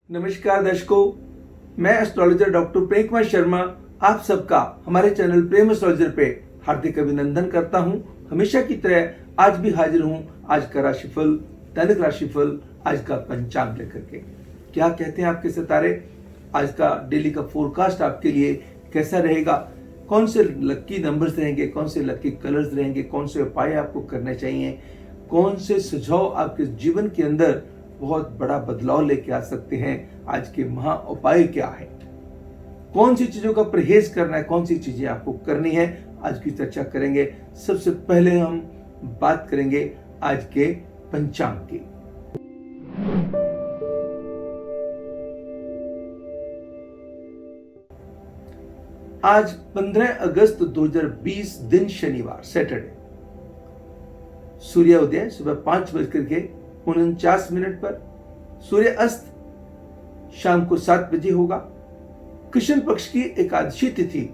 नमस्कार दर्शकों, मैं एस्ट्रोलॉजर डॉक्टर प्रेम कुमार शर्मा आप सबका हमारे चैनल प्रेम एस्ट्रोलॉजर पे हार्दिक अभिनंदन करता हूं। हमेशा की तरह आज भी हाजिर हूं आज का राशिफल, दैनिक राशिफल, आज का पंचांग लेकर के। क्या कहते हैं आपके सितारे, आज का डेली का फोरकास्ट आपके लिए कैसा रहेगा, कौन से लकी नंबर्स रहेंगे, कौन से लकी कलर्स रहेंगे, कौन से उपाय आपको करने चाहिए, कौन से सुझाव आपके जीवन के अंदर बहुत बड़ा बदलाव लेके आ सकते हैं, आज के महा उपाय क्या है, कौन सी चीजों का परहेज करना है, कौन सी चीजें आपको करनी है, आज की चर्चा करेंगे। सबसे पहले हम बात करेंगे आज के पंचांग की। आज 15 अगस्त 2020 दिन शनिवार सैटरडे। सूर्योदय सुबह 5:49 पर, सूर्य अस्त शाम को 7 बजे होगा। कृष्ण पक्ष की एकादशी तिथि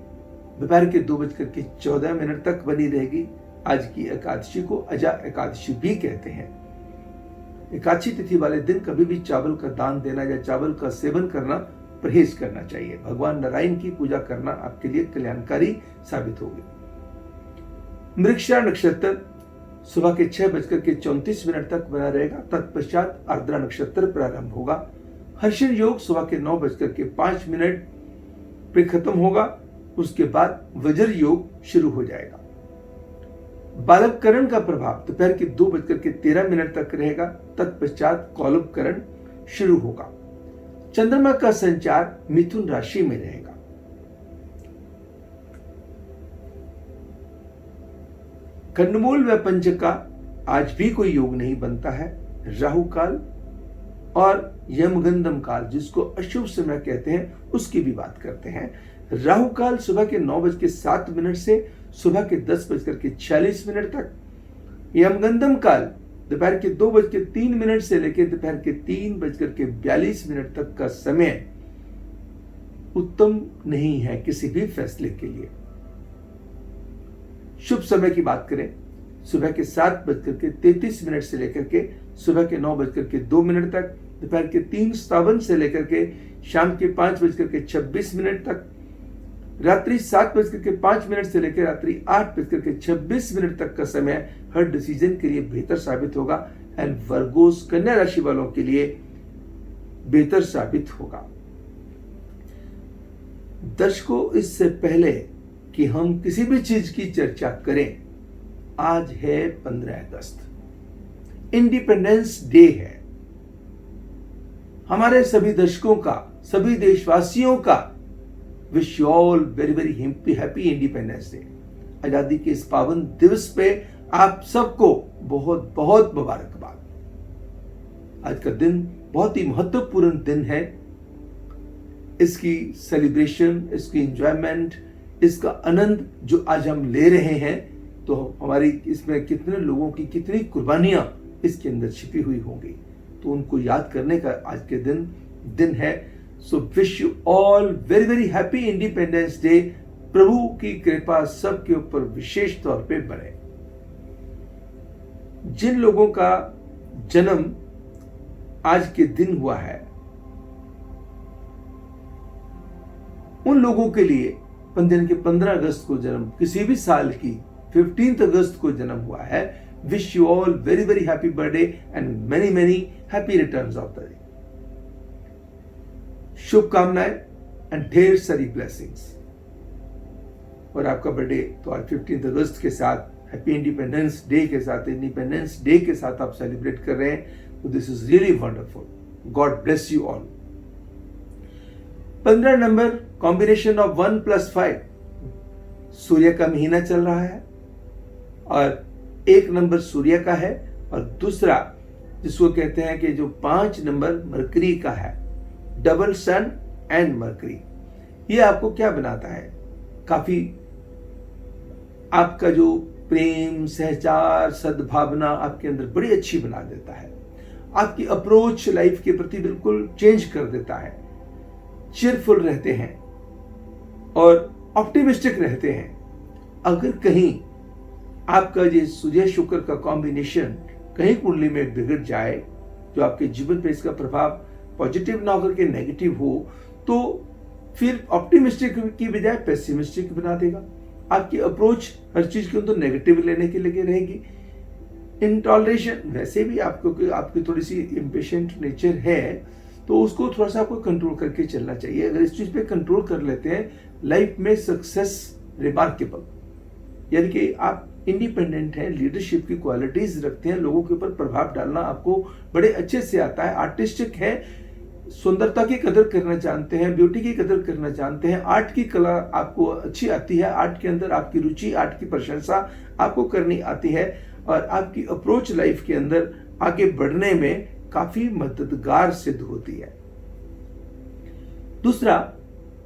दोपहर के 2:14 तक बनी रहेगी। आज की एकादशी को अजा एकादशी भी कहते हैं। एकादशी तिथि वाले दिन कभी भी चावल का दान देना या चावल का सेवन करना परहेज करना चाहिए। भगवान नारायण की पूजा करना आपके लिए कल्याणकारी साबित होगी। मृगशिरा नक्षत्र सुबह के 6:34 तक बना रहेगा। तत्पश्चात आर्द्रा नक्षत्र प्रारंभ होगा। हर्षण योग सुबह के 9:05 पे खत्म होगा। उसके बाद वज्र योग शुरू हो जाएगा। बालव करण का प्रभाव दोपहर के 2:13 तक रहेगा। तत्पश्चात कौलव करण शुरू होगा। चंद्रमा का संचार मिथुन राशि में रहेगा। कंडमूल व पंचक का आज भी कोई योग नहीं बनता है। राहु काल और यमगंधम काल, जिसको अशुभ समय कहते हैं, उसकी भी बात करते हैं। राहु काल सुबह के 9:07 से सुबह के 10:46 तक। यमगंधम काल दोपहर के 2:03 से लेकर दोपहर के 3:42 तक का समय उत्तम नहीं है किसी भी फैसले के लिए। शुभ समय की बात करें, सुबह के 7:33 से लेकर के सुबह के 9:02 तक, दोपहर के 3:57 से लेकर के शाम के 5:26 तक, रात्रि 7:05 से लेकर रात्रि 8:26 तक का समय हर डिसीजन के लिए बेहतर साबित होगा। एंड वर्गोस कन्या राशि वालों के लिए बेहतर साबित होगा। दर्शकों, इससे पहले कि हम किसी भी चीज की चर्चा करें, आज है 15 अगस्त, इंडिपेंडेंस डे है। हमारे सभी दर्शकों का, सभी देशवासियों का wish you all very very happy independence day. आजादी के इस पावन दिवस पे आप सबको बहुत बहुत मुबारकबाद। आज का दिन बहुत ही महत्वपूर्ण दिन है। इसकी सेलिब्रेशन, इसकी एंजॉयमेंट, इसका आनंद जो आज हम ले रहे हैं, तो हमारी इसमें कितने लोगों की कितनी कुर्बानियां इसके अंदर छिपी हुई होंगी, तो उनको याद करने का आज के दिन है। So wish you all very very happy independence day. प्रभु की कृपा सबके ऊपर विशेष तौर पे बने। जिन लोगों का जन्म आज के दिन हुआ है, उन लोगों के लिए 15 अगस्त को जन्म, किसी भी साल की 15 अगस्त को जन्म हुआ है, wish you all very very happy birthday and many many happy returns of the day. शुभकामनाएं एंड ढेर सारी ब्लेसिंग्स। और आपका बर्थडे तो आज 15 अगस्त के साथ, हैप्पी इंडिपेंडेंस डे के साथ, इंडिपेंडेंस डे के साथ आप सेलिब्रेट कर रहे हैं, तो this is really wonderful. God bless you all. 15 number combination of 1+5, सूर्य का महीना चल रहा है और 1 नंबर सूर्य का है, और दूसरा जिसको कहते हैं कि जो 5 नंबर मरकरी का है, डबल सन एंड मरकरी। ये आपको क्या बनाता है, काफी आपका जो प्रेम, सहचार, सद्भावना आपके अंदर बड़ी अच्छी बना देता है। आपकी अप्रोच लाइफ के प्रति बिल्कुल चेंज कर देता है। चीयरफुल रहते हैं और ऑप्टिमिस्टिक रहते हैं। अगर कहीं आपका ये सूर्य शुक्र का कॉम्बिनेशन कहीं कुंडली में बिगड़ जाए, जो आपके जीवन पे इसका प्रभाव पॉजिटिव ना होकर के नेगेटिव हो, तो फिर ऑप्टिमिस्टिक की बजाय पेसिमिस्टिक बना देगा। आपकी अप्रोच हर चीज के अंदर नेगेटिव लेने के लिए रहेगी। इंटॉलरेशन, वैसे भी आपकी थोड़ी सी इम्पेशेंट नेचर है, तो उसको थोड़ा सा आपको कंट्रोल करके चलना चाहिए। अगर इस चीज पे कंट्रोल कर लेते हैं, लाइफ में सक्सेस रिमार्केबल, यानी कि आप इंडिपेंडेंट हैं, लीडरशिप की क्वालिटीज रखते हैं, लोगों के ऊपर प्रभाव डालना आपको बड़े अच्छे से आता है, आर्टिस्टिक है, सुंदरता की कदर करना जानते हैं, ब्यूटी की कदर करना जानते हैं, आर्ट की कला आपको अच्छी आती है, आर्ट के अंदर आपकी रुचि, आर्ट की प्रशंसा आपको करनी आती है, और आपकी अप्रोच लाइफ के अंदर आगे बढ़ने में काफी मददगार सिद्ध होती है। दूसरा,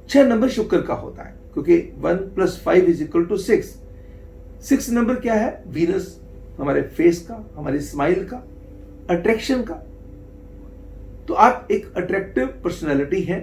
6 नंबर शुक्र का होता है, क्योंकि 1 + 5 = 6। 6 नंबर क्या है? वीनस, हमारे फेस का, हमारी स्माइल का, अट्रैक्शन का। तो आप एक अट्रैक्टिव पर्सनैलिटी हैं,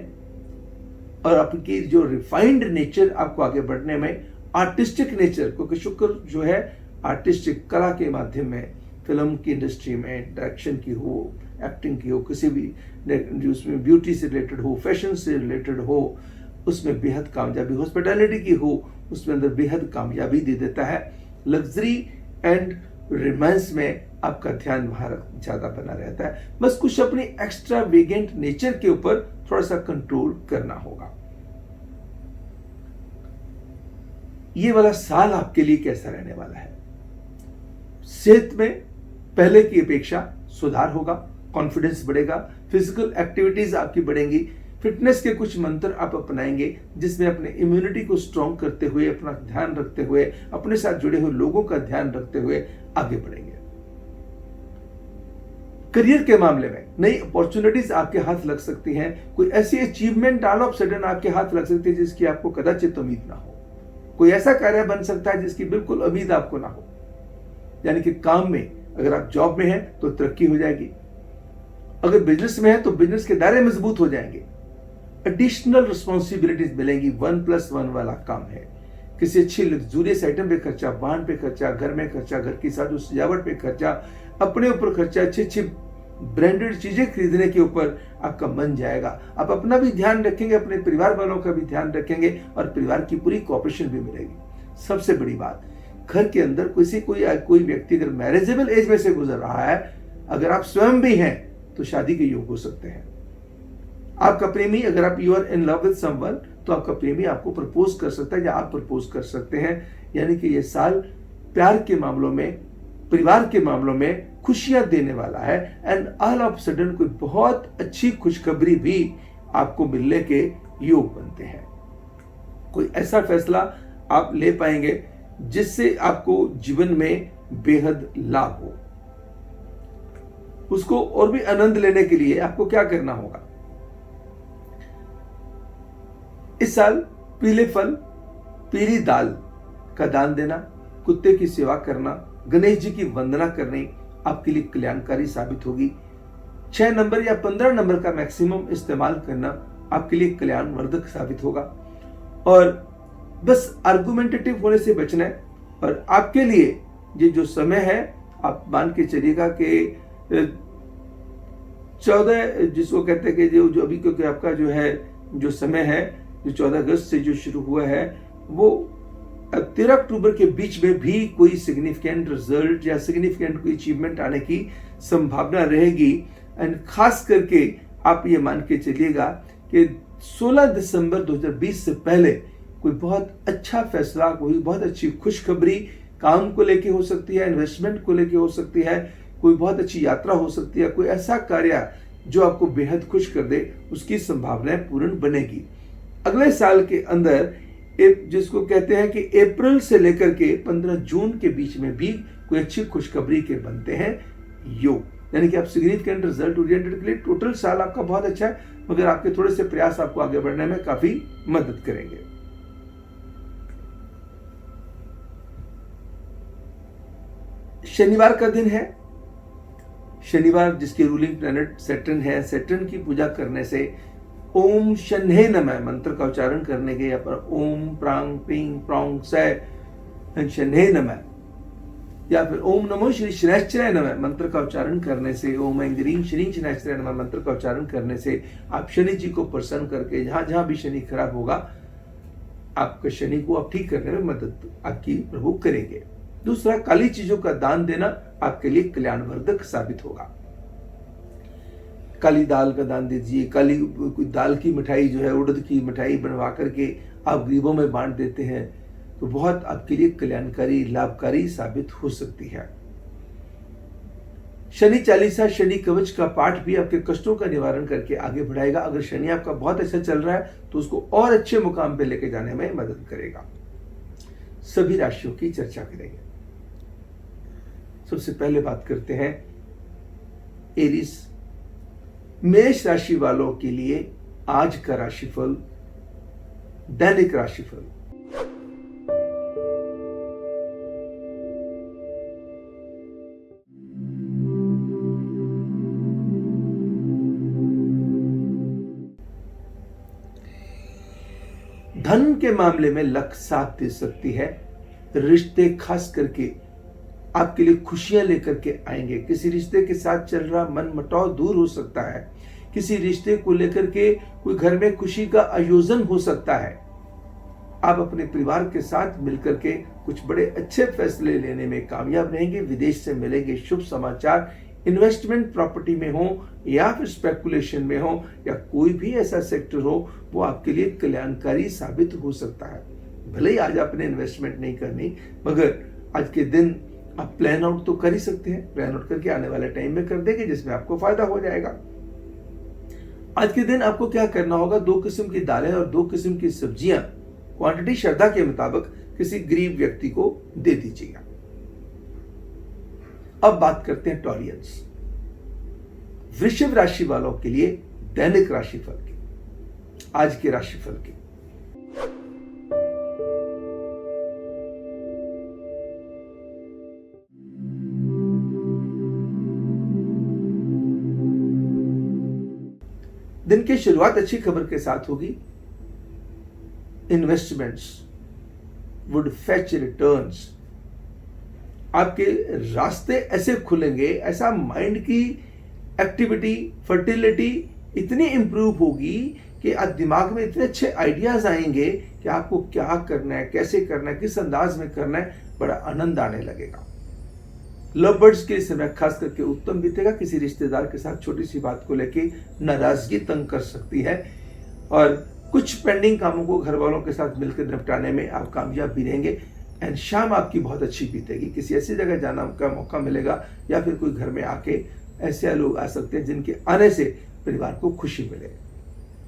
और आपकी जो रिफाइंड नेचर आपको आगे बढ़ने में, आर्टिस्टिक नेचर, क्योंकि शुक्र जो है आर्टिस्टिक कला के माध्यम में, फिल्म की इंडस्ट्री में, डायरेक्शन की हो, एक्टिंग की हो, किसी भी उसमें ब्यूटी से रिलेटेड हो, फैशन से रिलेटेड हो, उसमें बेहद कामयाबी, हॉस्पिटैलिटी की हो, उसमें अंदर बेहद कामयाबी दे देता है। लग्जरी एंड रोमांस में आपका ध्यान वहां ज्यादा बना रहता है। बस कुछ अपनी एक्स्ट्रा वेगेंट नेचर के ऊपर थोड़ा सा कंट्रोल करना होगा। ये वाला साल आपके लिए कैसा रहने वाला है? सेहत में पहले की अपेक्षा सुधार होगा, कॉन्फिडेंस बढ़ेगा, फिजिकल एक्टिविटीज आपकी बढ़ेंगी, फिटनेस के कुछ मंत्र आप अपनाएंगे, जिसमें अपने इम्यूनिटी को स्ट्रॉन्ग करते हुए, अपना ध्यान रखते हुए, अपने साथ जुड़े हुए लोगों का ध्यान रखते हुए आगे बढ़ेंगे। करियर के मामले में नई अपॉर्चुनिटीज आपके हाथ लग सकती हैं, कोई ऐसी अचीवमेंट ऑल ऑफ सडन आपके हाथ लग सकती है जिसकी आपको कदाचित उम्मीद ना हो। कोई ऐसा कार्य बन सकता है जिसकी बिल्कुल उम्मीद आपको ना हो। यानी कि काम में, अगर आप जॉब में हैं तो तरक्की हो जाएगी, अगर बिजनेस में है तो बिजनेस के दायरे मजबूत हो जाएंगे, एडिशनल रिस्पॉन्सिबिलिटीज मिलेंगी। 1 + 1 वाला काम है। किसी अच्छी लग्जूरियस आइटम पे खर्चा, वाहन पे खर्चा, घर में खर्चा, घर की साजो सजावट पे खर्चा, अपने ऊपर खर्चा, अच्छी अच्छी ब्रांडेड चीजें खरीदने के ऊपर आपका मन जाएगा। आप अपना भी ध्यान रखेंगे, अपने परिवार वालों का भी ध्यान रखेंगे, और परिवार की पूरी कोऑपरेशन भी मिलेगी। सबसे बड़ी बात, घर के अंदर कोई व्यक्ति अगर मैरिजेबल एज में से गुजर रहा है, अगर आप स्वयं भी हैं तो शादी के योग हो सकते हैं। आपका प्रेमी, अगर आप you are in love with someone, तो आपका प्रेमी आपको प्रपोज कर सकता है या आप प्रपोज कर सकते हैं। यानी कि ये साल प्यार के मामलों में, परिवार के मामलों में खुशियां देने वाला है। एंड ऑल ऑफ सडन कोई बहुत अच्छी खुशखबरी भी आपको मिलने के योग बनते हैं। कोई ऐसा फैसला आप ले पाएंगे जिससे आपको जीवन में बेहद लाभ हो। उसको और भी आनंद लेने के लिए आपको क्या करना होगा? इस साल पीले फल, पीली दाल का दान देना, कुत्ते की सेवा करना, गणेश जी की वंदना करनी आपके लिए कल्याणकारी साबित होगी। 6 नंबर या 15 नंबर का मैक्सिमम इस्तेमाल करना आपके लिए कल्याणवर्धक साबित होगा। और बस आर्गुमेंटेटिव होने से बचना है। और आपके लिए ये जो समय है, आप मान के चलिएगा कि 14, जिसको कहते हैं कि जो अभी, क्योंकि आपका जो है जो समय है, जो 14 अगस्त से जो शुरू हुआ है, वो 13 अक्टूबर के बीच में भी कोई सिग्निफिकेंट रिजल्ट या सिग्निफिकेंट कोई अचीवमेंट आने की संभावना रहेगी। एंड खास करके आप ये मान के चलिएगा कि 16 दिसंबर 2020 से पहले कोई बहुत अच्छा फैसला, कोई बहुत अच्छी खुशखबरी काम को लेके हो सकती है, इन्वेस्टमेंट को लेके हो सकती है, कोई बहुत अच्छी यात्रा हो सकती है, कोई ऐसा कार्य जो आपको बेहद खुश कर दे, उसकी संभावनाएं पूर्ण बनेगी। अगले साल के अंदर जिसको कहते हैं कि अप्रैल से लेकर के 15 जून के बीच में भी कोई अच्छी खुशखबरी के बनते हैं योग। यानी कि आप सिग्निफिकेंट रिजल्ट ओरिएंटेड के लिए टोटल साल आपका बहुत अच्छा है, मगर आपके थोड़े से प्रयास आपको आगे बढ़ने में काफी मदद करेंगे। शनिवार का दिन है। शनिवार जिसके रूलिंग प्लैनेट सैटर्न है, सैटर्न की पूजा करने से ओम शन्हे नमः मंत्र का उच्चारण करने के, या पर ओम प्रांग प्रीं प्रौंग सै शन्हे नमः या फिर ओम नमो श्री शनैश्चराय नमः मंत्र का उच्चारण करने से, ओम ऐं ह्रीं श्रीं शनैश्चराय नमः मंत्र का उच्चारण करने से आप शनि जी को प्रसन्न करके जहां जहां भी शनि खराब होगा, आपके शनि को आप ठीक करने में मदद आपकी प्रभु करेंगे। दूसरा, काली चीजों का दान देना आपके लिए कल्याणवर्धक साबित होगा। काली दाल का दान दीजिए। काली कोई दाल की मिठाई जो है, उड़द की मिठाई बनवा करके आप गरीबों में बांट देते हैं तो बहुत आपके लिए कल्याणकारी, लाभकारी साबित हो सकती है। शनि चालीसा, शनि कवच का पाठ भी आपके कष्टों का निवारण करके आगे बढ़ाएगा। अगर शनि आपका बहुत अच्छा चल रहा है तो उसको और अच्छे मुकाम पे लेके जाने में मदद करेगा। सभी राशियों की चर्चा करेंगे। सबसे पहले बात करते हैं एरीज, मेष राशि वालों के लिए आज का राशिफल, दैनिक राशिफल। धन के मामले में लक साथ दे सकती है। रिश्ते खास करके आपके लिए खुशियां लेकर के आएंगे। किसी रिश्ते के साथ चल रहा मन मुटाव दूर हो सकता है। किसी रिश्ते को लेकर के कोई घर में खुशी का आयोजन हो सकता है। आप अपने परिवार के साथ मिलकर के कुछ बड़े अच्छे फैसले लेने में कामयाब रहेंगे। विदेश से मिलेंगे शुभ समाचार। इन्वेस्टमेंट प्रॉपर्टी में हो या फिर स्पेकुलेशन में हो या कोई भी ऐसा सेक्टर हो, वो आपके लिए कल्याणकारी साबित हो सकता है। भले ही आज आपने इन्वेस्टमेंट नहीं करनी, मगर आज के दिन आप प्लान आउट तो कर ही सकते हैं। प्लान आउट करके आने वाले टाइम में कर देंगे, जिसमें आपको फायदा हो जाएगा। आज के दिन आपको क्या करना होगा, 2 किस्म की दालें और 2 किस्म की सब्जियां क्वांटिटी श्रद्धा के मुताबिक किसी गरीब व्यक्ति को दे दीजिएगा। अब बात करते हैं टॉरियंस, वृषभ राशि वालों के लिए दैनिक राशिफल की, आज के राशिफल की। दिन की शुरुआत अच्छी खबर के साथ होगी। Investments would fetch returns. आपके रास्ते ऐसे खुलेंगे, ऐसा माइंड की एक्टिविटी, फर्टिलिटी इतनी इंप्रूव होगी कि आज दिमाग में इतने अच्छे आइडियाज आएंगे कि आपको क्या करना है, कैसे करना है, किस अंदाज में करना है, बड़ा आनंद आने लगेगा। लव बर्ड्स के समय खास करके उत्तम बीतेगा। किसी रिश्तेदार के साथ छोटी सी बात को लेके नाराजगी तंग कर सकती है और कुछ पेंडिंग कामों को घर वालों के साथ मिलकर निपटाने में आप कामयाब भी रहेंगे। एंड शाम आपकी बहुत अच्छी बीतेगी। किसी ऐसी जगह जाना का मौका मिलेगा या फिर कोई घर में आके ऐसे लोग आ सकते हैं जिनके आने से परिवार को खुशी मिले।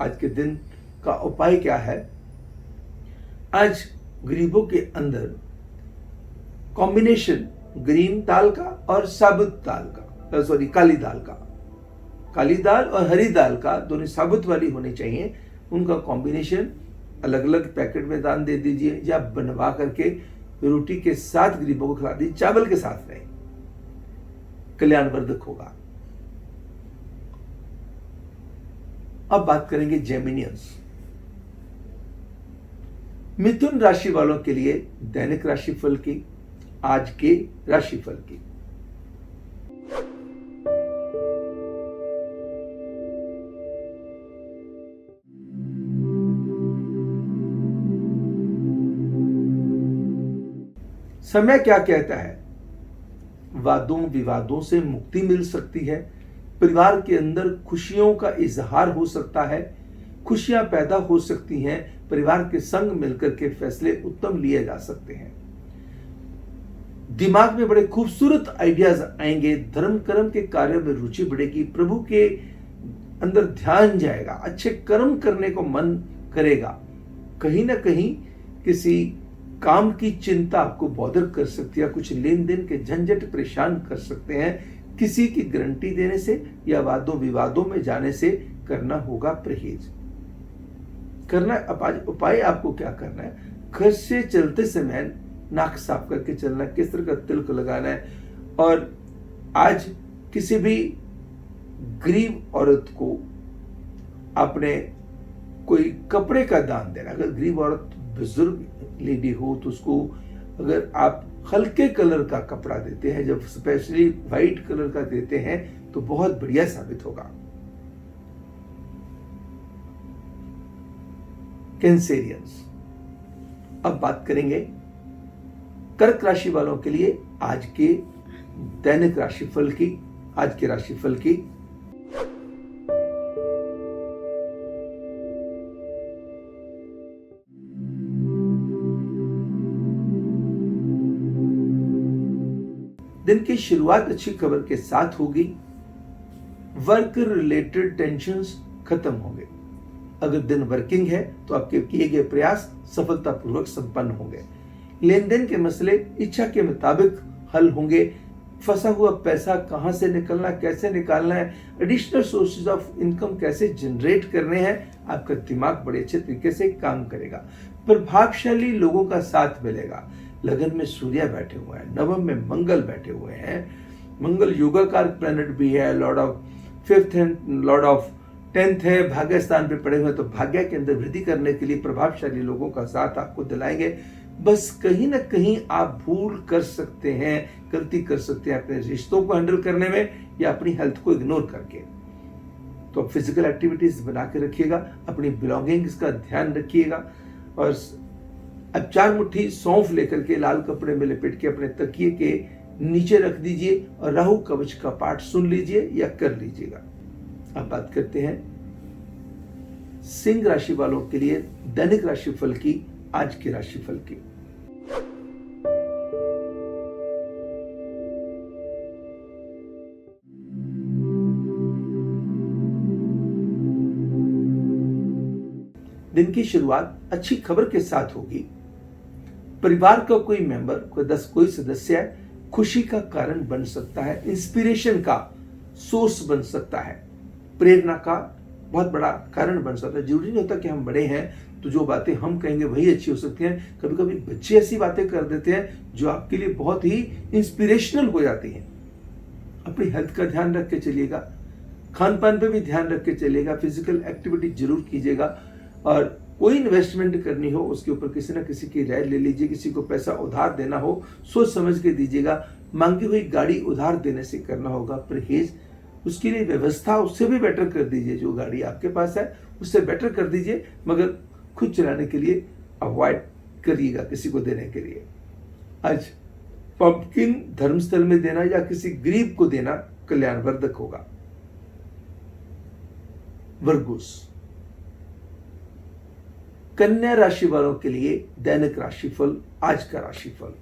आज के दिन का उपाय क्या है? आज गरीबों के अंदर कॉम्बिनेशन ग्रीन दाल का और साबुत दाल का, काली दाल का, काली दाल और हरी दाल का, दोनों साबुत वाली होनी चाहिए। उनका कॉम्बिनेशन अलग अलग पैकेट में दान दे दीजिए या बनवा करके रोटी के साथ गरीबों को खिला दीजिए, चावल के साथ नहीं। कल्याणवर्धक होगा। अब बात करेंगे जेमिनियंस, मिथुन राशि वालों के लिए दैनिक राशिफल की, आज के राशिफल की। समय क्या कहता है? वादों विवादों से मुक्ति मिल सकती है। परिवार के अंदर खुशियों का इजहार हो सकता है। खुशियां पैदा हो सकती हैं। परिवार के संग मिलकर के फैसले उत्तम लिए जा सकते हैं। दिमाग में बड़े खूबसूरत आइडियाज आएंगे। धर्म कर्म के कार्यों में रुचि बढ़ेगी। प्रभु के अंदर ध्यान जाएगा। अच्छे कर्म करने को मन करेगा। कहीं ना कहीं किसी काम की चिंता आपको बॉदर कर सकती है। कुछ लेन देन के झंझट परेशान कर सकते हैं। किसी की गारंटी देने से या वादों विवादों में जाने से करना होगा परहेज। करना उपाय आपको क्या करना है? घर से चलते समय नाक साफ करके चलना है। किस तरह का तिलक लगाना है। और आज किसी भी गरीब औरत को आपने कोई कपड़े का दान देना। अगर गरीब औरत बुजुर्ग लेडी हो तो उसको अगर आप हल्के कलर का कपड़ा देते हैं, जब स्पेशली व्हाइट कलर का देते हैं तो बहुत बढ़िया साबित होगा। कैंसेरियंस, अब बात करेंगे कर्क राशि वालों के लिए आज के दैनिक राशिफल की, आज के राशिफल की। दिन की शुरुआत अच्छी खबर के साथ होगी। वर्क रिलेटेड टेंशंस खत्म होंगे। अगर दिन वर्किंग है तो आपके किए गए प्रयास सफलतापूर्वक संपन्न होंगे। लेन देन के मसले इच्छा के मुताबिक हल होंगे। फंसा हुआ पैसा कहां से निकलना, कैसे निकालना है, एडिशनल सोर्सेज ऑफ इनकम कैसे जनरेट करने हैं, आपका दिमाग बड़े अच्छे तरीके से काम करेगा। प्रभावशाली लोगों का साथ मिलेगा। लगन में सूर्य बैठे हुए हैं, नवम में मंगल बैठे हुए हैं। मंगल योगाकार प्लैनेट भी है, Lord of 5th and Lord of 10th है, भाग्य स्थान पे पड़े हुए हैं, तो भाग्य के अंदर वृद्धि करने के लिए प्रभावशाली लोगों का साथ आपको दिलाएंगे। बस कहीं ना कहीं आप भूल कर सकते हैं, गलती कर सकते हैं अपने रिश्तों को हैंडल करने में या अपनी हेल्थ को इग्नोर करके। तो फिजिकल एक्टिविटीज बना के रखिएगा, अपनी बिलोंगिंग्स का ध्यान रखिएगा। और अब 4 मुट्ठी सौंफ लेकर के लाल कपड़े में लपेट के अपने तकिए के नीचे रख दीजिए और राहु कवच का पाठ सुन लीजिए या कर लीजिएगा। अब बात करते हैं सिंह राशि वालों के लिए दैनिक राशिफल की, आज के राशिफल की। दिन की शुरुआत अच्छी खबर के साथ होगी। परिवार का कोई मेंबर, कोई सदस्य खुशी का कारण बन सकता है, इंस्पिरेशन का सोर्स बन सकता है, प्रेरणा का बहुत बड़ा कारण बन सकता है। जरूरी नहीं होता कि हम बड़े हैं तो जो बातें हम कहेंगे वही अच्छी हो सकती हैं। कभी कभी बच्चे ऐसी बातें कर देते हैं जो आपके लिए बहुत ही इंस्पिरेशनल हो जाती हैं। अपनी हेल्थ का ध्यान रख के चलिएगा, खान पान पे भी ध्यान रख के चलिएगा, फिजिकल एक्टिविटी जरूर कीजिएगा। और कोई इन्वेस्टमेंट करनी हो उसके ऊपर किसी ना किसी की राय ले लीजिए। किसी को पैसा उधार देना हो सोच समझ के दीजिएगा। मांगी हुई गाड़ी उधार देने से करना होगा परहेज। उसके लिए व्यवस्था उससे भी बेटर कर दीजिए, जो गाड़ी आपके पास है उससे बेटर कर दीजिए, मगर खुद चलाने के लिए अवॉइड करिएगा किसी को देने के लिए। आज पंपकिन धर्मस्थल में देना या किसी गरीब को देना कल्याणवर्धक होगा। वर्गोस, कन्या राशि वालों के लिए दैनिक राशिफल, आज का राशिफल।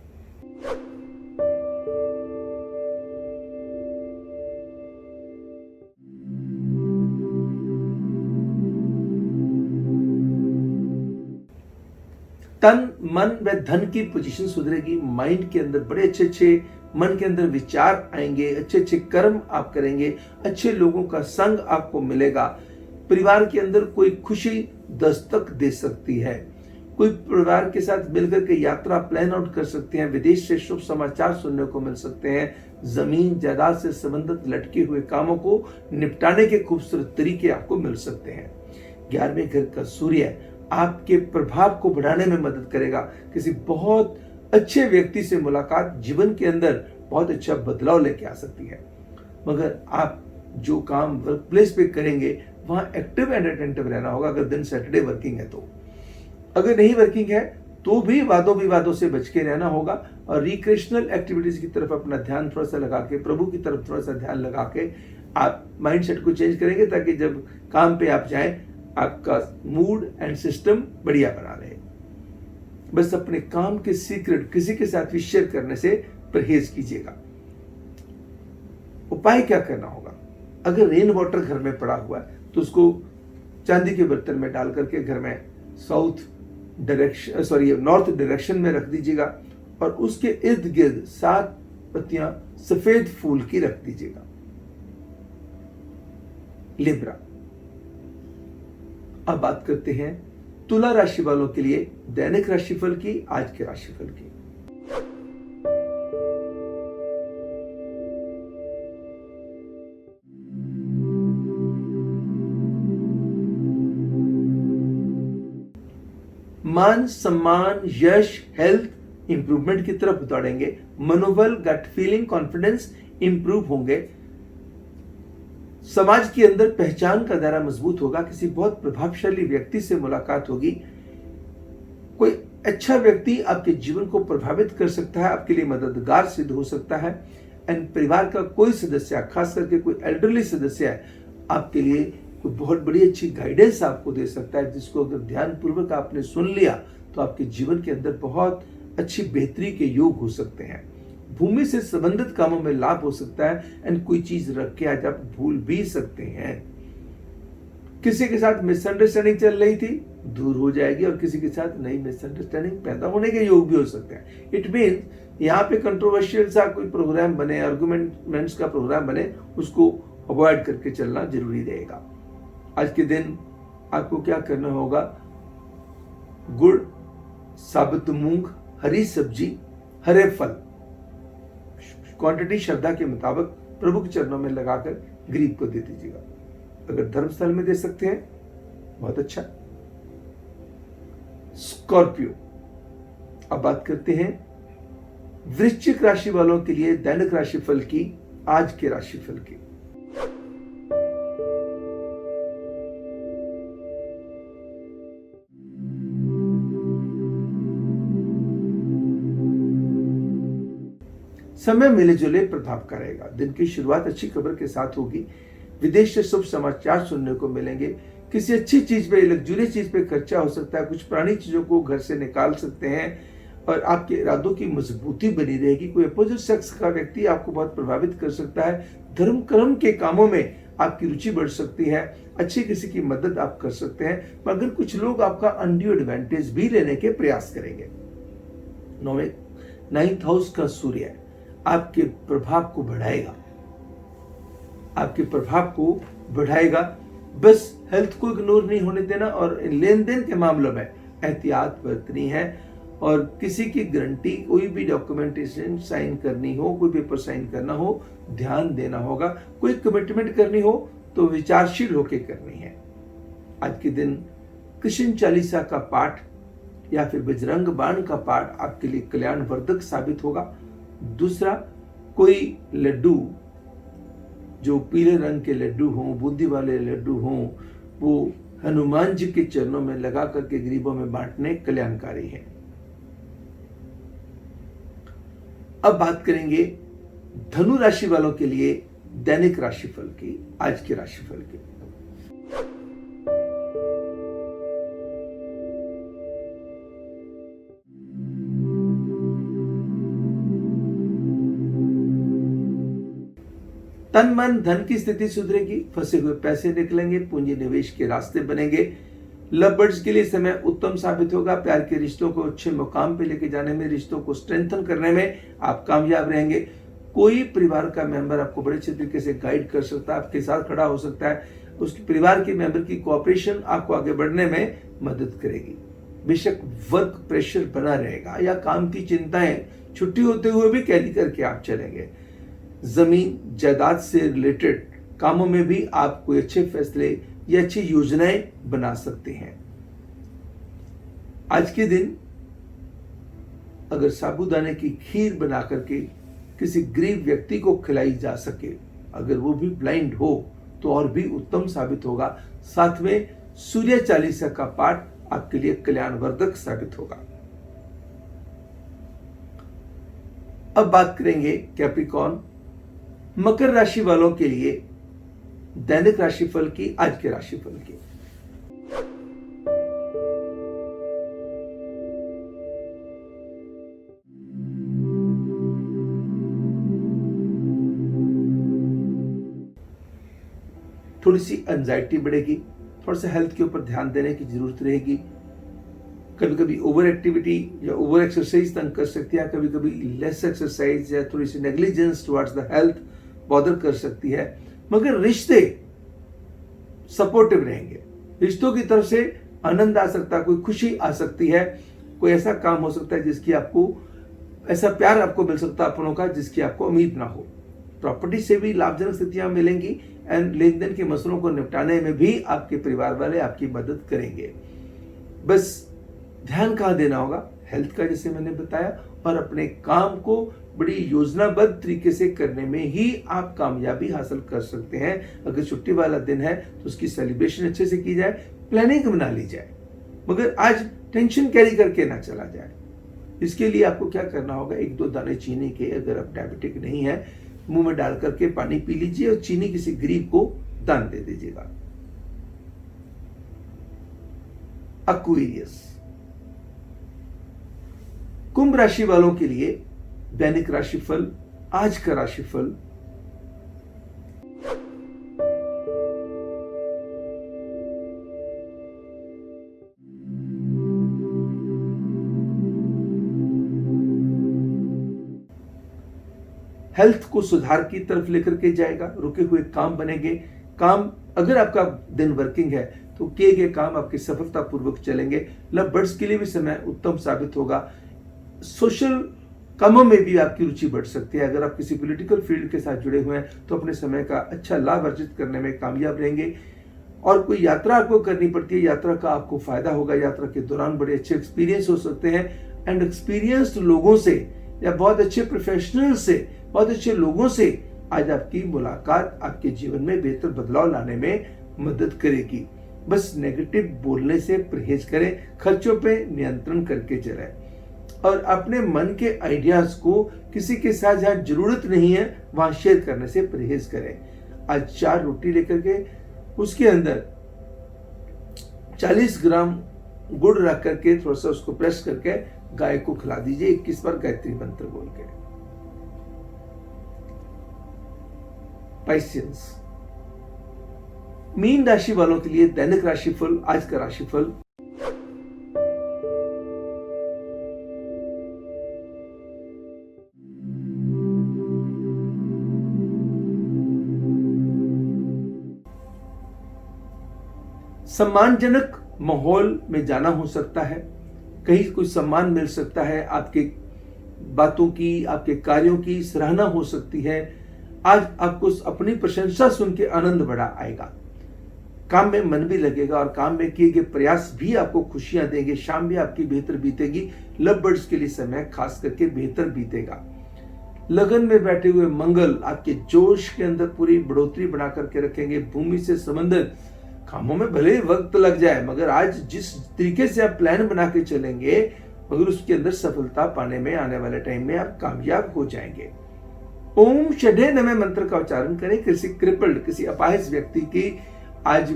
तन मन व धन की पोजीशन सुधरेगी। माइंड के अंदर बड़े अच्छे मन के अंदर विचार आएंगे, अच्छे कर्म आप करेंगे, अच्छे लोगों का संग आपको मिलेगा। परिवार के अंदर कोई खुशी दस्तक दे सकती है। कोई परिवार के साथ मिलकर के यात्रा प्लान आउट कर सकते हैं। विदेश से शुभ समाचार सुनने को मिल सकते हैं। जमीन जायदाद से संबंधित लटके हुए कामों को निपटाने के खूबसूरत तरीके आपको मिल सकते हैं। 11वें घर का सूर्य आपके प्रभाव को बढ़ाने में मदद करेगा। किसी बहुत अच्छे व्यक्ति से मुलाकात जीवन के अंदर बहुत अच्छा बदलाव लेके आ सकती है। मगर आप जो काम वर्क प्लेस पे करेंगे वहां एक्टिव एंड अटेंटिव रहना होगा। अगर दिन सैटरडे वर्किंग है तो, अगर नहीं वर्किंग है तो भी वादों विवादों से बच के रहना होगा और रिक्रिएशनल एक्टिविटीज की तरफ अपना ध्यान थोड़ा सा लगा के, प्रभु की तरफ थोड़ा सा ध्यान लगा के आप माइंडसेट को चेंज करेंगे, ताकि जब काम पे आप जाएं आपका मूड एंड सिस्टम बढ़िया बना रहे। बस अपने काम के सीक्रेट किसी के साथ भी शेयर करने से परहेज कीजिएगा। उपाय क्या करना होगा? अगर रेन वाटर घर में पड़ा हुआ है तो उसको चांदी के बर्तन में डाल करके घर में नॉर्थ डायरेक्शन में रख दीजिएगा और उसके इर्द गिर्द 7 पत्तियां सफेद फूल की रख दीजिएगा। लिब्रा, अब बात करते हैं तुला राशि वालों के लिए दैनिक राशिफल की, आज के राशिफल की। मान सम्मान, यश, हेल्थ इंप्रूवमेंट की तरफ दौड़ेंगे। मनोबल, गट फीलिंग, कॉन्फिडेंस इंप्रूव होंगे। समाज के अंदर पहचान का दायरा मजबूत होगा। किसी बहुत प्रभावशाली व्यक्ति से मुलाकात होगी। कोई अच्छा व्यक्ति आपके जीवन को प्रभावित कर सकता है, आपके लिए मददगार सिद्ध हो सकता है। एंड परिवार का कोई सदस्य, खास करके कोई एल्डरली सदस्य है, आपके लिए कोई बहुत बड़ी अच्छी गाइडेंस आपको दे सकता है, जिसको अगर ध्यानपूर्वक आपने सुन लिया तो आपके जीवन के अंदर बहुत अच्छी बेहतरी के योग हो सकते हैं। भूमि से संबंधित कामों में लाभ हो सकता है। एंड कोई चीज रख के आज आप भूल भी सकते हैं। किसी के साथ मिसअंडरस्टैंडिंग चल रही थी, दूर हो जाएगी, और किसी के साथ नई मिसअंडरस्टैंडिंग पैदा होने के योग भी हो सकते हैं। इट मीन्स यहाँ पे कंट्रोवर्शियल सा कोई प्रोग्राम बने, आर्गुमेंट्स का प्रोग्राम बने, उसको अवॉइड करके चलना जरूरी रहेगा। आज के दिन आपको क्या करना होगा? गुड़, साबुत मूंग, हरी सब्जी, हरे फल, क्वांटिटी श्रद्धा के मुताबिक प्रभु के चरणों में लगाकर गरीब को दे दीजिएगा। अगर धर्मस्थल में दे सकते हैं, बहुत अच्छा। स्कॉर्पियो, अब बात करते हैं वृश्चिक राशि वालों के लिए दैनिक राशिफल की, आज के राशिफल की। समय मिले जुले प्रभाव का रहेगा। दिन की शुरुआत अच्छी खबर के साथ होगी। विदेश से शुभ समाचार सुनने को मिलेंगे। किसी अच्छी चीज पे, लग्जरी चीज पे खर्चा हो सकता है। कुछ पुरानी चीजों को घर से निकाल सकते हैं और आपके इरादों की मजबूती बनी रहेगी। कोई अपोजिट सेक्स का व्यक्ति आपको बहुत प्रभावित कर सकता है। धर्म कर्म के कामों में आपकी रुचि बढ़ सकती है। अच्छी किसी की मदद आप कर सकते हैं, मगर कुछ लोग आपका अनड्यू एडवांटेज भी लेने के प्रयास करेंगे। 9th हाउस का सूर्य आपके प्रभाव को बढ़ाएगा, आपके प्रभाव को बढ़ाएगा। बस हेल्थ को इग्नोर नहीं होने देना और लेन देन के मामलों में एहतियात बरतनी है। और किसी की गारंटी, कोई भी डॉक्यूमेंटेशन साइन करनी हो, कोई पेपर साइन करना हो, ध्यान देना होगा। कोई कमिटमेंट करनी हो तो विचारशील होकर करनी है। आज के दिन कृष्ण चालीसा का पाठ या फिर बजरंग बाण का पाठ आपके लिए कल्याणवर्धक साबित होगा। दूसरा, कोई लड्डू जो पीले रंग के लड्डू हों, बूंदी वाले लड्डू हों, वो हनुमान जी के चरणों में लगा करके गरीबों में बांटने कल्याणकारी है। अब बात करेंगे धनु राशि वालों के लिए दैनिक राशिफल की, आज के राशिफल की। तन मन धन की स्थिति सुधरेगी। फंसे हुए पैसे निकलेंगे। पूंजी निवेश के रास्ते बनेंगे। लव बर्ड्स के लिए समय उत्तम साबित होगा। प्यार के रिश्तों को अच्छे मुकाम पे लेके जाने में, रिश्तों को स्ट्रेंथन करने में आप कामयाब रहेंगे। कोई परिवार का मेंबर आपको बड़े अच्छे तरीके से गाइड कर सकता है, आपके साथ खड़ा हो सकता है। उसके परिवार के मेंबर की कोऑपरेशन आपको आगे बढ़ने में मदद करेगी। बेशक वर्क प्रेशर बना रहेगा या काम की चिंताएं छुट्टी होते हुए भी कैरी करके आप चलेंगे। जमीन जायदाद से रिलेटेड कामों में भी आप कोई अच्छे फैसले या अच्छी योजनाएं बना सकते हैं। आज के दिन अगर साबूदाने की खीर बना करके किसी गरीब व्यक्ति को खिलाई जा सके, अगर वो भी ब्लाइंड हो, तो और भी उत्तम साबित होगा। साथ में सूर्य चालीसा का पाठ आपके लिए कल्याणवर्धक साबित होगा। अब बात करेंगे कैप्रिकॉर्न, मकर राशि वालों के लिए दैनिक राशिफल की, आज के राशिफल की। थोड़ी सी एंजाइटी बढ़ेगी, थोड़ा सा हेल्थ के ऊपर ध्यान देने की जरूरत रहेगी। कभी कभी ओवर एक्टिविटी या ओवर एक्सरसाइज तंग कर सकती है, कभी कभी लेस एक्सरसाइज या थोड़ी सी negligence towards the health bother कर सकती है। मगर रिश्ते सपोर्टिव रहेंगे। रिश्तों की तरफ से आनंद आ सकता है, कोई खुशी आ सकती है, कोई ऐसा काम हो सकता है जिसकी आपको, ऐसा प्यार आपको मिल सकता है अपनों का जिसकी आपको उम्मीद ना हो। प्रॉपर्टी से भी लाभजनक स्थितियां मिलेंगी एंड लेन देन के मसलों को निपटाने में भी आपके परिवार वाले आपकी मदद करेंगे। बस ध्यान कहाँ देना होगा? हेल्थ का, जैसे मैंने बताया, और अपने काम को बड़ी योजनाबद्ध तरीके से करने में ही आप कामयाबी हासिल कर सकते हैं। अगर छुट्टी वाला दिन है तो उसकी सेलिब्रेशन अच्छे से की जाए, प्लानिंग बना ली जाए, मगर आज टेंशन कैरी करके ना चला जाए। इसके लिए आपको क्या करना होगा, 1-2 दाने चीनी के, अगर आप डायबिटिक नहीं है, मुंह में डाल करके पानी पी लीजिए और चीनी किसी गरीब को दान दे दीजिएगा। एक्वेरियस, कुंभ राशि वालों के लिए दैनिक राशिफल, आज का राशिफल। हेल्थ को सुधार की तरफ लेकर के जाएगा, रुके हुए काम बनेंगे। काम, अगर आपका दिन वर्किंग है तो किए गए काम आपके सफलतापूर्वक चलेंगे। लव बर्ड्स के लिए भी समय उत्तम साबित होगा। सोशल कामों में भी आपकी रुचि बढ़ सकती है। अगर आप किसी पॉलिटिकल फील्ड के साथ जुड़े हुए हैं तो अपने समय का अच्छा लाभ अर्जित करने में कामयाब रहेंगे। और कोई यात्रा आपको करनी पड़ती है, यात्रा का आपको फायदा होगा। यात्रा के दौरान बड़े अच्छे एक्सपीरियंस हो सकते हैं। एंड एक्सपीरियंस्ड लोगों से या बहुत अच्छे प्रोफेशनल से, बहुत अच्छे लोगों से आज आपकी मुलाकात आपके जीवन में बेहतर बदलाव लाने में मदद करेगी। बस नेगेटिव बोलने से परहेज करें, खर्चों पे नियंत्रण करके चलें और अपने मन के आइडियाज को किसी के साथ जहां जरूरत नहीं है वहां शेयर करने से परहेज करें। आज 4 रोटी लेकर के उसके अंदर 40 ग्राम गुड़ रख करके थोड़ा सा उसको प्रेस करके गाय को खिला दीजिए 21 बार गायत्री मंत्र बोल के। पाइसियंस, मीन राशि वालों के लिए दैनिक राशिफल, आज का राशिफल। सम्मानजनक माहौल में जाना हो सकता है, कहीं कोई सम्मान मिल सकता है, आपके बातों की, आपके कार्यों की सराहना हो सकती है। आज आपको अपनी प्रशंसा सुन के आनंद बड़ा आएगा। काम में मन भी लगेगा और काम में किए गए प्रयास भी आपको खुशियां देंगे। शाम भी आपकी बेहतर बीतेगी। लव बर्ड्स के लिए समय खास करके बेहतर बीतेगा। लगन में बैठे हुए मंगल आपके जोश के अंदर पूरी बढ़ोतरी बना करके रखेंगे। भूमि से संबंधित कामों में भले वक्त लग जाए, मगर आज जिस तरीके से आप प्लान बना के चलेंगे, मगर उसके अंदर सफलता पाने में आने वाले टाइम में आप कामयाब हो जाएंगे। ओम षडे नमः मंत्र का उच्चारण करें। किसी क्रिपल्ड, किसी अपाहिज व्यक्ति की आज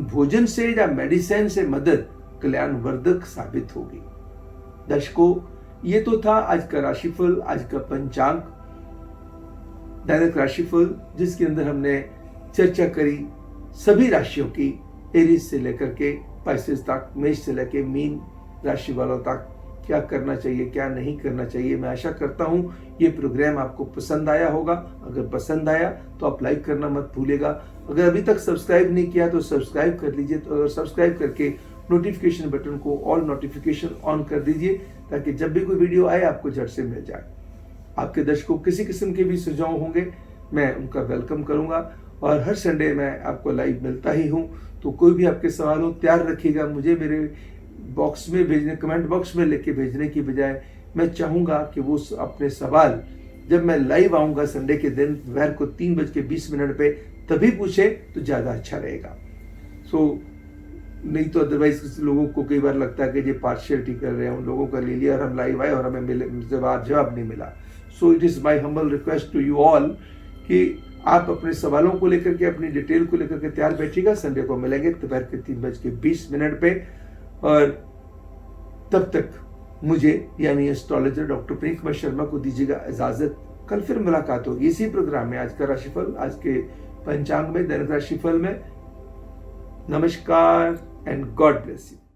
भोजन से या मेडिसिन से मदद कल्याणवर्धक साबित होगी। दर्शकों, ये तो था आज का राशिफल, आज का पंचांग, दैनिक राशिफल, जिसके अंदर हमने चर्चा करी सभी राशियों की, एरीज से लेकर के पाइसेस तक, मेष से लेकर मीन राशि वालों तक, क्या करना चाहिए, क्या नहीं करना चाहिए। मैं आशा करता हूं ये प्रोग्राम आपको पसंद आया होगा। अगर पसंद आया तो आप लाइक करना मत भूलिएगा। अगर अभी तक सब्सक्राइब नहीं किया तो सब्सक्राइब कर लीजिए। तो सब्सक्राइब करके नोटिफिकेशन बटन को ऑल नोटिफिकेशन ऑन कर दीजिए, ताकि जब भी कोई वीडियो आए आपको झट से मिल जाए। आपके दर्शकों किसी किस्म के भी सुझाव होंगे, मैं उनका वेलकम करूंगा। और हर संडे मैं आपको लाइव मिलता ही हूं। तो कोई भी आपके सवाल हो, तैयार रखिएगा। मुझे मेरे बॉक्स में भेजने, कमेंट बॉक्स में लिख के भेजने की बजाय मैं चाहूंगा कि वो अपने सवाल जब मैं लाइव आऊंगा संडे के दिन दोपहर को 3:20 पे तभी पूछे तो ज्यादा अच्छा रहेगा। नहीं तो अदरवाइज लोगों को कई बार लगता है कि ये पार्शियलिटी कर रहे हैं, उन लोगों का ले लिया और हम लाइव आए और हमें जवाब नहीं मिला। So it is my humble request to you all कि आप अपने सवालों को लेकर के, अपनी डिटेल को लेकर के तैयार बैठिएगा। संडे को मिलेंगे दोपहर के 3:20 पे। और तब तक मुझे यानी एस्ट्रोलॉजर डॉक्टर प्रेम कुमार शर्मा को दीजिएगा इजाजत। कल फिर मुलाकात होगी इसी प्रोग्राम में, आज का राशिफल, आज के पंचांग में, दैनिक राशिफल में। नमस्कार एंड गॉड ब्लेस यू।